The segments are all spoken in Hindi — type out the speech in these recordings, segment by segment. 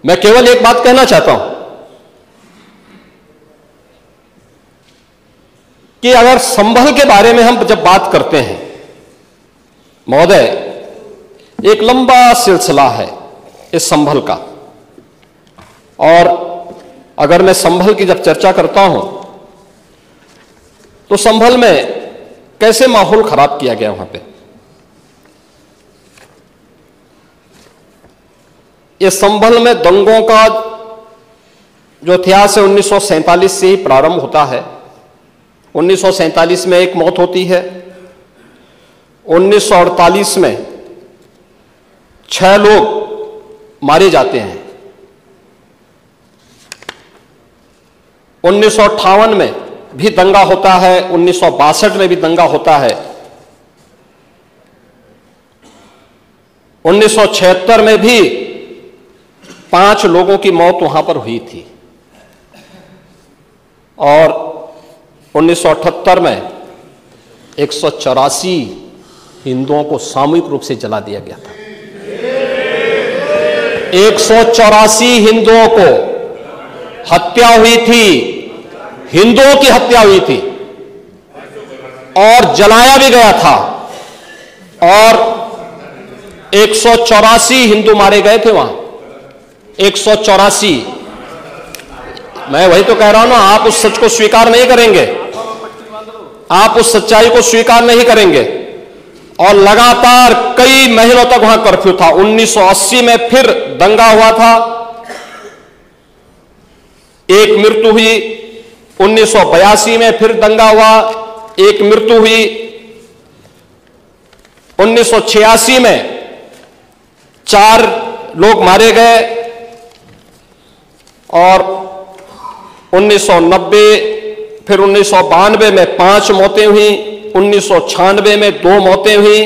मैं केवल एक बात कहना चाहता हूं कि अगर संभल के बारे में हम जब बात करते हैं महोदय, एक लंबा सिलसिला है इस संभल का, और अगर मैं संभल की जब चर्चा करता हूं तो संभल में कैसे माहौल खराब किया गया वहां पे। ये संभल में दंगों का जो इतिहास है 1947 से ही प्रारंभ होता है। 1947 में एक मौत होती है, 1948 में 6 लोग मारे जाते हैं, 1958 में भी दंगा होता है, 1962 में भी दंगा होता है, 1976 में भी 5 लोगों की मौत वहां पर हुई थी, और 1978 में 184 हिंदुओं को सामूहिक रूप से जला दिया गया था। 184 हिंदुओं को हत्या हुई थी, हिंदुओं की हत्या हुई थी और जलाया भी गया था, और 184 हिंदू मारे गए थे वहां। 184। मैं वही तो कह रहा हूं ना, आप उस सच को स्वीकार नहीं करेंगे, आप उस सच्चाई को स्वीकार नहीं करेंगे, और लगातार कई महीनों तक वहां कर्फ्यू था। 1980 में फिर दंगा हुआ था, एक मृत्यु हुई। 1982 में फिर दंगा हुआ, एक मृत्यु हुई। 1986 में 4 लोग मारे गए, और 1990 फिर 1992 में 5 मौतें हुई, 1996 में 2 मौतें हुई।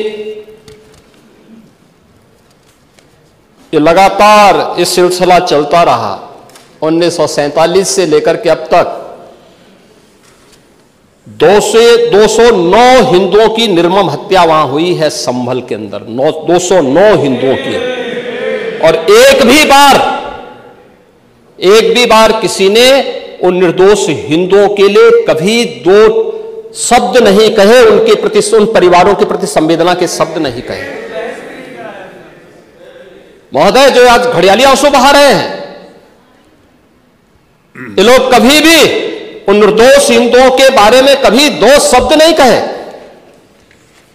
ये लगातार इस सिलसिला चलता रहा 1947 से लेकर के अब तक। 209 हिंदुओं की निर्मम हत्या वहां हुई है संभल के अंदर, 209 हिंदुओं की, और एक भी बार किसी ने उन निर्दोष हिंदुओं के लिए कभी 2 शब्द नहीं कहे, उनके प्रति, उन परिवारों के प्रति संवेदना के शब्द नहीं कहे। महोदय, जो आज घड़ियाली आंसू बहा रहे हैं, ये लोग कभी भी उन निर्दोष हिंदुओं के बारे में कभी 2 शब्द नहीं कहे।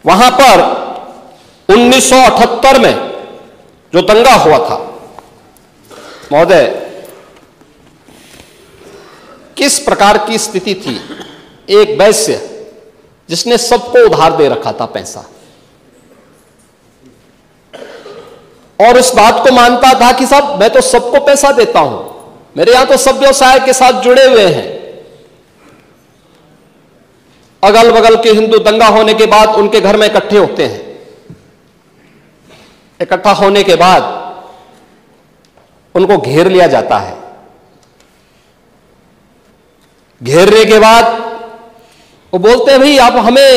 वहां पर 1978 में जो दंगा हुआ था महोदय, किस प्रकार की स्थिति थी। एक वैश्य जिसने सबको उधार दे रखा था पैसा, और उस बात को मानता था कि साहब मैं तो सबको पैसा देता हूं, मेरे यहां तो सब व्यवसाय के साथ जुड़े हुए हैं। अगल बगल के हिंदू दंगा होने के बाद उनके घर में इकट्ठे होते हैं। इकट्ठा होने के बाद उनको घेर लिया जाता है। घेरने के बाद वो बोलते हैं, भाई आप हमें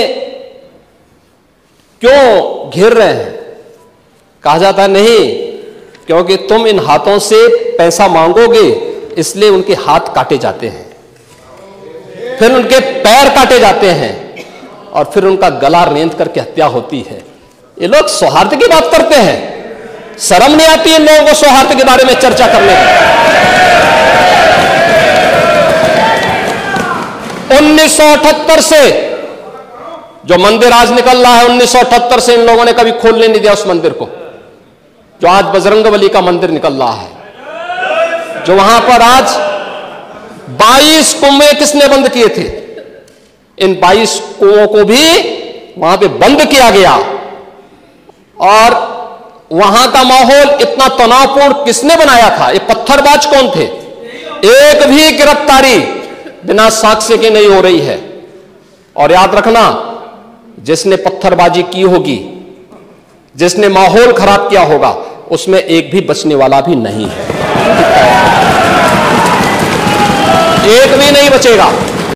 क्यों घेर रहे हैं। कहा जाता है, नहीं, क्योंकि तुम इन हाथों से पैसा मांगोगे, इसलिए उनके हाथ काटे जाते हैं, फिर उनके पैर काटे जाते हैं, और फिर उनका गला रेंत करके हत्या होती है। ये लोग सौहार्द की बात करते हैं, शर्म नहीं आती इन लोगों को सौहार्द के बारे में चर्चा करने की। 1978 से जो मंदिर आज निकल रहा है, 1978 से इन लोगों ने कभी खोलने नहीं दिया उस मंदिर को, जो आज बजरंगबली का मंदिर निकल रहा है, जो वहां पर आज 22 कुएं किसने बंद किए थे। इन 22 कुओं को भी वहां पे बंद किया गया, और वहां का माहौल इतना तनावपूर्ण किसने बनाया था। ये पत्थरबाज कौन थे। एक भी गिरफ्तारी बिना साक्ष्य के नहीं हो रही है। और याद रखना, जिसने पत्थरबाजी की होगी, जिसने माहौल खराब किया होगा, उसमें एक भी बचने वाला भी नहीं है, एक भी नहीं बचेगा।